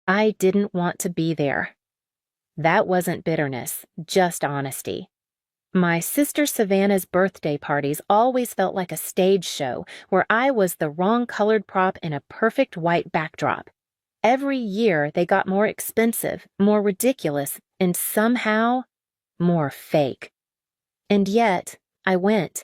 I didn't want to be there. That wasn't bitterness, just honesty. My sister Savannah's birthday parties always felt like a stage show where I was the wrong colored prop in a perfect white backdrop. Every year they got more expensive, more ridiculous, and somehow more fake. And yet, I went.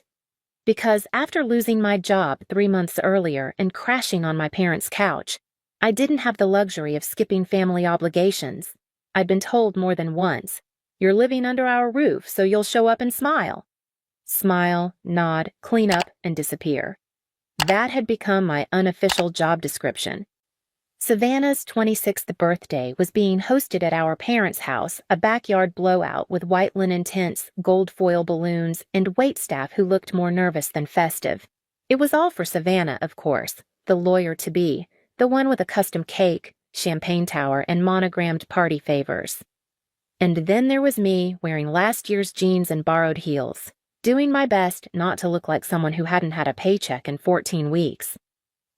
Because after losing my job 3 months earlier and crashing on my parents' couch, I didn't have the luxury of skipping family obligations. I'd been told more than once, "You're living under our roof, so you'll show up and smile." Smile, nod, clean up, and disappear. That had become my unofficial job description. Savannah's 26th birthday was being hosted at our parents' house, a backyard blowout with white linen tents, gold foil balloons, and waitstaff who looked more nervous than festive. It was all for Savannah, of course, the lawyer-to-be, the one with a custom cake, champagne tower, and monogrammed party favors. And then there was me wearing last year's jeans and borrowed heels, doing my best not to look like someone who hadn't had a paycheck in 14 weeks.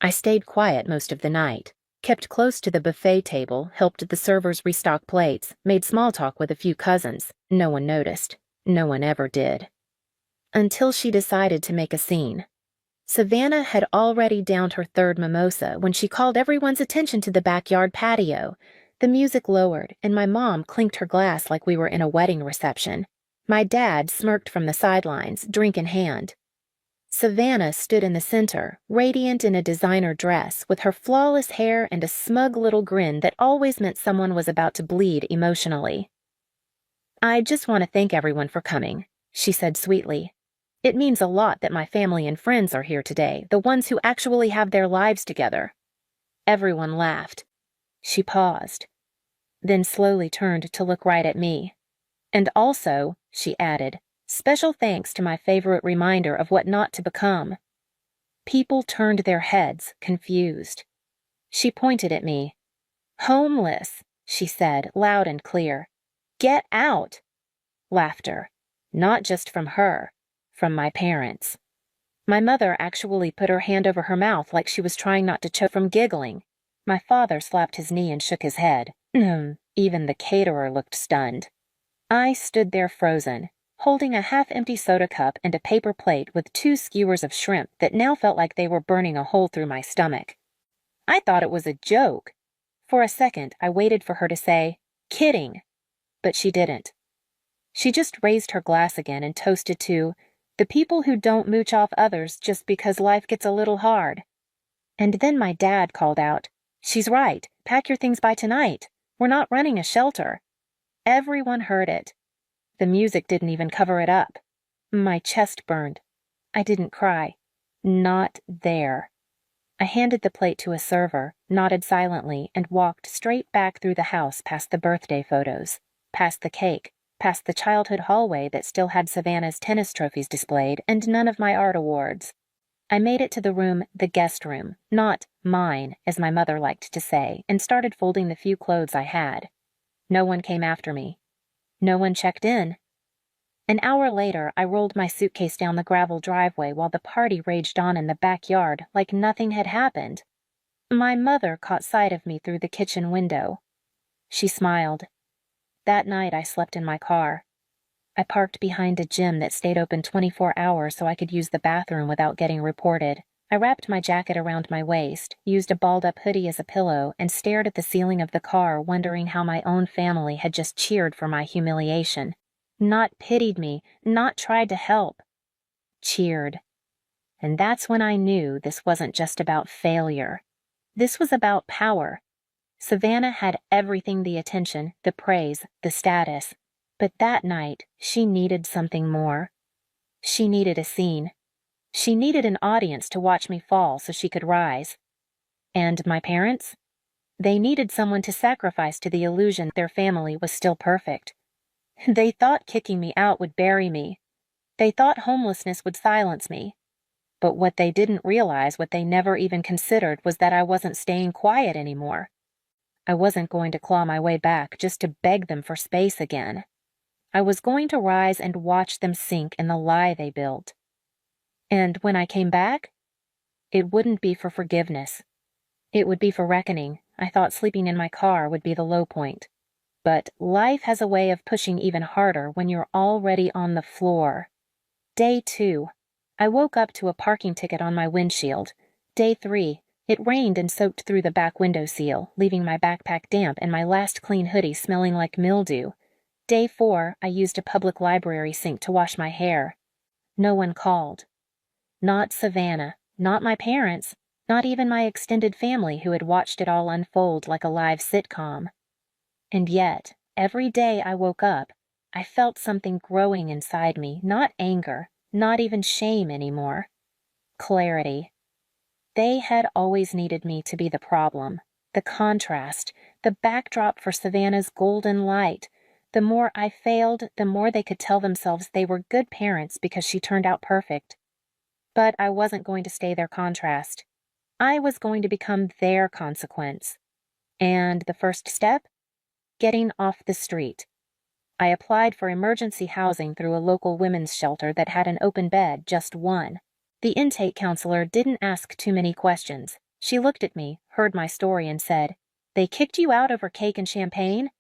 I stayed quiet most of the night. Kept close to the buffet table, helped the servers restock plates, made small talk with a few cousins. No one noticed. No one ever did. Until she decided to make a scene. Savannah had already downed her third mimosa when she called everyone's attention to the backyard patio. The music lowered, and my mom clinked her glass like we were in a wedding reception. My dad smirked from the sidelines, drink in hand. Savannah stood in the center, radiant in a designer dress, with her flawless hair and a smug little grin that always meant someone was about to bleed emotionally. "I just want to thank everyone for coming," she said sweetly. "It means a lot that my family and friends are here today, the ones who actually have their lives together." Everyone laughed. She paused, then slowly turned to look right at me. "And also," she added, "special thanks to my favorite reminder of what not to become." People turned their heads, confused. She pointed at me. "Homeless," she said, loud and clear. "Get out!" Laughter. Not just from her, from my parents. My mother actually put her hand over her mouth like she was trying not to choke from giggling. My father slapped his knee and shook his head. Even the caterer looked stunned. I stood there frozen, holding a half-empty soda cup and a paper plate with 2 skewers of shrimp that now felt like they were burning a hole through my stomach. I thought it was a joke. For a second, I waited for her to say, "Kidding," but she didn't. She just raised her glass again and toasted to the people who don't mooch off others just because life gets a little hard. And then my dad called out, "She's right. Pack your things by tonight. We're not running a shelter." Everyone heard it. The music didn't even cover it up. My chest burned. I didn't cry. Not there. I handed the plate to a server, nodded silently, and walked straight back through the house past the birthday photos, past the cake, past the childhood hallway that still had Savannah's tennis trophies displayed and none of my art awards. I made it to the room, the guest room, not mine, as my mother liked to say, and started folding the few clothes I had. No one came after me. No one checked in. An hour later, I rolled my suitcase down the gravel driveway while the party raged on in the backyard like nothing had happened. My mother caught sight of me through the kitchen window. She smiled. That night, I slept in my car. I parked behind a gym that stayed open 24 hours so I could use the bathroom without getting reported. I wrapped my jacket around my waist, used a balled-up hoodie as a pillow, and stared at the ceiling of the car, wondering how my own family had just cheered for my humiliation. Not pitied me, not tried to help. Cheered. And that's when I knew this wasn't just about failure. This was about power. Savannah had everything: the attention, the praise, the status. But that night, she needed something more. She needed a scene. She needed an audience to watch me fall so she could rise. And my parents? They needed someone to sacrifice to the illusion their family was still perfect. They thought kicking me out would bury me. They thought homelessness would silence me. But what they didn't realize, what they never even considered, was that I wasn't staying quiet anymore. I wasn't going to claw my way back just to beg them for space again. I was going to rise and watch them sink in the lie they built. And when I came back, it wouldn't be for forgiveness. It would be for reckoning, I thought sleeping in my car would be the low point. But life has a way of pushing even harder when you're already on the floor. Day 2. I woke up to a parking ticket on my windshield. Day 3. It rained and soaked through the back window seal, leaving my backpack damp and my last clean hoodie smelling like mildew. Day 4. I used a public library sink to wash my hair. No one called. Not Savannah, not my parents, not even my extended family who had watched it all unfold like a live sitcom. And yet, every day I woke up, I felt something growing inside me, not anger, not even shame anymore. Clarity. They had always needed me to be the problem, the contrast, the backdrop for Savannah's golden light. The more I failed, the more they could tell themselves they were good parents because she turned out perfect. But I wasn't going to stay their contrast. I was going to become their consequence. And the first step? Getting off the street. I applied for emergency housing through a local women's shelter that had an open bed, just one. The intake counselor didn't ask too many questions. She looked at me, heard my story, and said, "They kicked you out over cake and champagne?"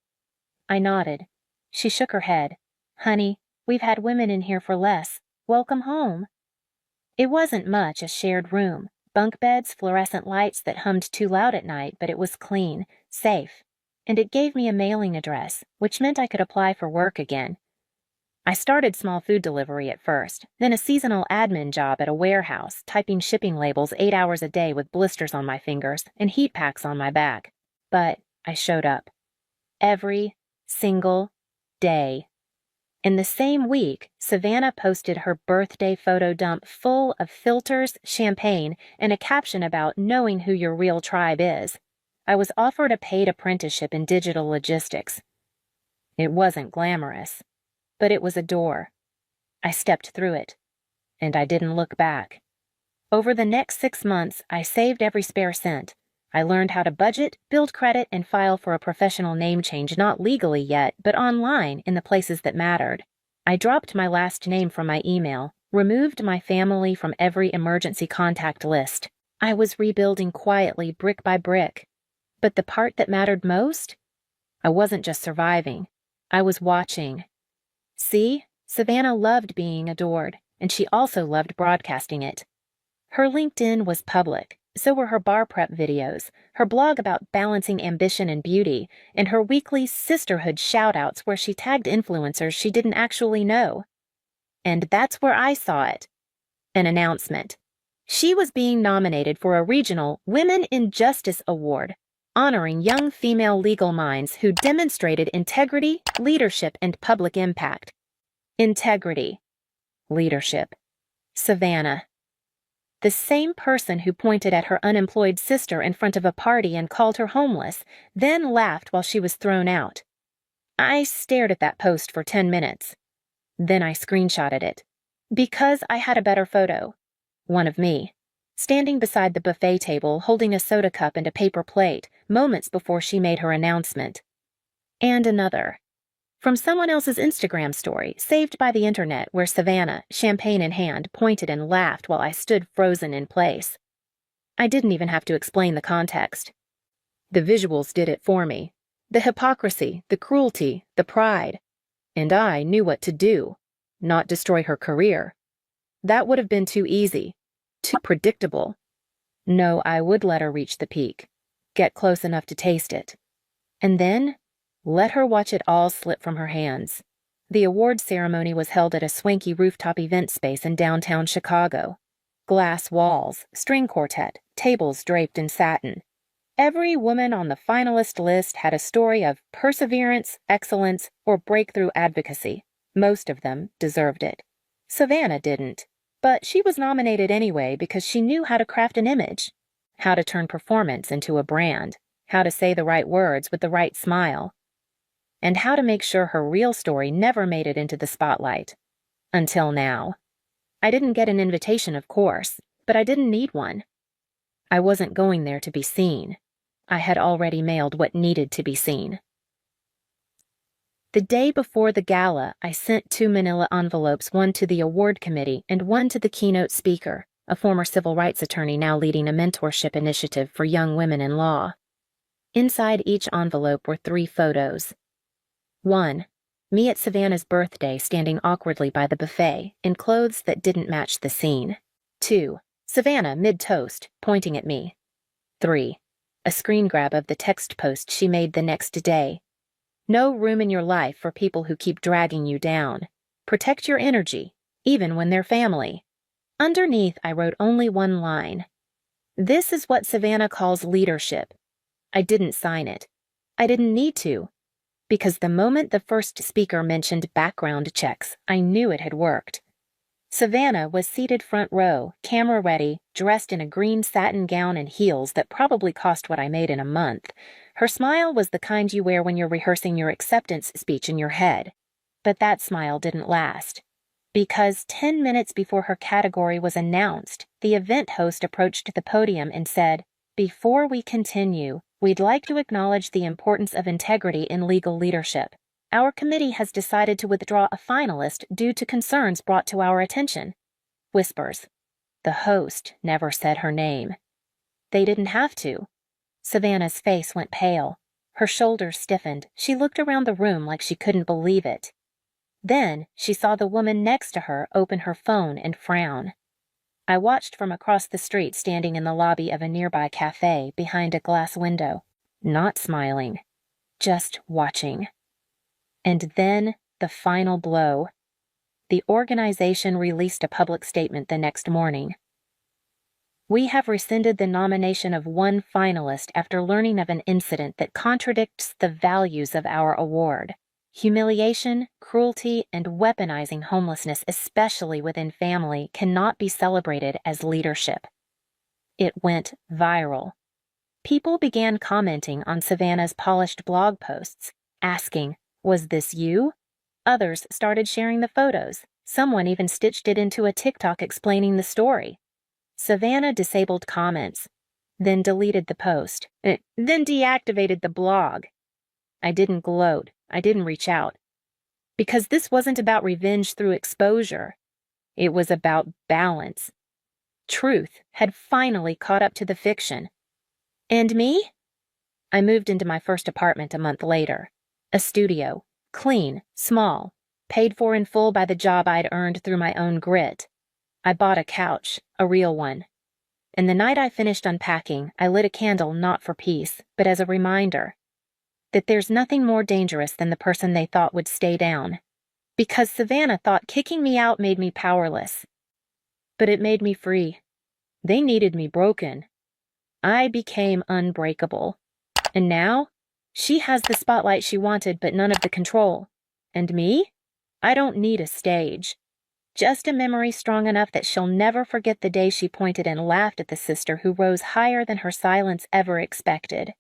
I nodded. She shook her head. "Honey, we've had women in here for less. Welcome home." It wasn't much, a shared room. Bunk beds, fluorescent lights that hummed too loud at night, but it was clean, safe. And it gave me a mailing address, which meant I could apply for work again. I started small food delivery at first, then a seasonal admin job at a warehouse, typing shipping labels 8 hours a day with blisters on my fingers and heat packs on my back. But I showed up. Every single day. In the same week, Savannah posted her birthday photo dump full of filters, champagne, and a caption about knowing who your real tribe is. I was offered a paid apprenticeship in digital logistics. It wasn't glamorous, but it was a door. I stepped through it, and I didn't look back. Over the next 6 months, I saved every spare cent. I learned how to budget, build credit, and file for a professional name change, not legally yet, but online in the places that mattered. I dropped my last name from my email, removed my family from every emergency contact list. I was rebuilding quietly, brick by brick. But the part that mattered most? I wasn't just surviving. I was watching. See, Savannah loved being adored, and she also loved broadcasting it. Her LinkedIn was public, so were her bar prep videos, her blog about balancing ambition and beauty, and her weekly sisterhood shoutouts where she tagged influencers she didn't actually know. And that's where I saw it. An announcement. She was being nominated for a regional Women in Justice Award, honoring young female legal minds who demonstrated integrity, leadership, and public impact. Integrity. Leadership. Savannah. The same person who pointed at her unemployed sister in front of a party and called her homeless, then laughed while she was thrown out. I stared at that post for 10 minutes. Then I screenshotted it. Because I had a better photo. One of me. Standing beside the buffet table, holding a soda cup and a paper plate, moments before she made her announcement. And another. From someone else's Instagram story, saved by the internet, where Savannah, champagne in hand, pointed and laughed while I stood frozen in place. I didn't even have to explain the context. The visuals did it for me. The hypocrisy, the cruelty, the pride. And I knew what to do. Not destroy her career. That would have been too easy. Too predictable. No, I would let her reach the peak. Get close enough to taste it. And then, let her watch it all slip from her hands. The award ceremony was held at a swanky rooftop event space in downtown Chicago. Glass walls, string quartet, tables draped in satin. Every woman on the finalist list had a story of perseverance, excellence, or breakthrough advocacy. Most of them deserved it. Savannah didn't. But she was nominated anyway because she knew how to craft an image, how to turn performance into a brand, how to say the right words with the right smile, and how to make sure her real story never made it into the spotlight. Until now. I didn't get an invitation, of course, but I didn't need one. I wasn't going there to be seen. I had already mailed what needed to be seen. The day before the gala, I sent 2 manila envelopes, one to the award committee and one to the keynote speaker, a former civil rights attorney now leading a mentorship initiative for young women in law. Inside each envelope were 3 photos. 1. Me at Savannah's birthday standing awkwardly by the buffet, in clothes that didn't match the scene. 2. Savannah mid-toast, pointing at me. 3. A screen grab of the text post she made the next day. No room in your life for people who keep dragging you down. Protect your energy, even when they're family. Underneath, I wrote only one line. This is what Savannah calls leadership. I didn't sign it. I didn't need to. Because the moment the first speaker mentioned background checks, I knew it had worked. Savannah was seated front row, camera ready, dressed in a green satin gown and heels that probably cost what I made in a month. Her smile was the kind you wear when you're rehearsing your acceptance speech in your head. But that smile didn't last. Because 10 minutes before her category was announced, the event host approached the podium and said, "Before we continue, we'd like to acknowledge the importance of integrity in legal leadership. Our committee has decided to withdraw a finalist due to concerns brought to our attention." Whispers. The host never said her name. They didn't have to. Savannah's face went pale. Her shoulders stiffened. She looked around the room like she couldn't believe it. Then she saw the woman next to her open her phone and frown. I watched from across the street, standing in the lobby of a nearby cafe behind a glass window, not smiling, just watching. And then the final blow. The organization released a public statement the next morning. We have rescinded the nomination of one finalist after learning of an incident that contradicts the values of our award. Humiliation, cruelty, and weaponizing homelessness, especially within family, cannot be celebrated as leadership. It went viral. People began commenting on Savannah's polished blog posts, asking, "Was this you?" Others started sharing the photos. Someone even stitched it into a TikTok explaining the story. Savannah disabled comments, then deleted the post, then deactivated the blog. I didn't gloat. I didn't reach out. Because this wasn't about revenge through exposure. It was about balance. Truth had finally caught up to the fiction. And me? I moved into my first apartment a month later. A studio. Clean, small, paid for in full by the job I'd earned through my own grit. I bought a couch, a real one. And the night I finished unpacking, I lit a candle not for peace, but as a reminder that there's nothing more dangerous than the person they thought would stay down. Because Savannah thought kicking me out made me powerless. But it made me free. They needed me broken. I became unbreakable. And now, she has the spotlight she wanted, but none of the control. And me? I don't need a stage. Just a memory strong enough that she'll never forget the day she pointed and laughed at the sister who rose higher than her silence ever expected.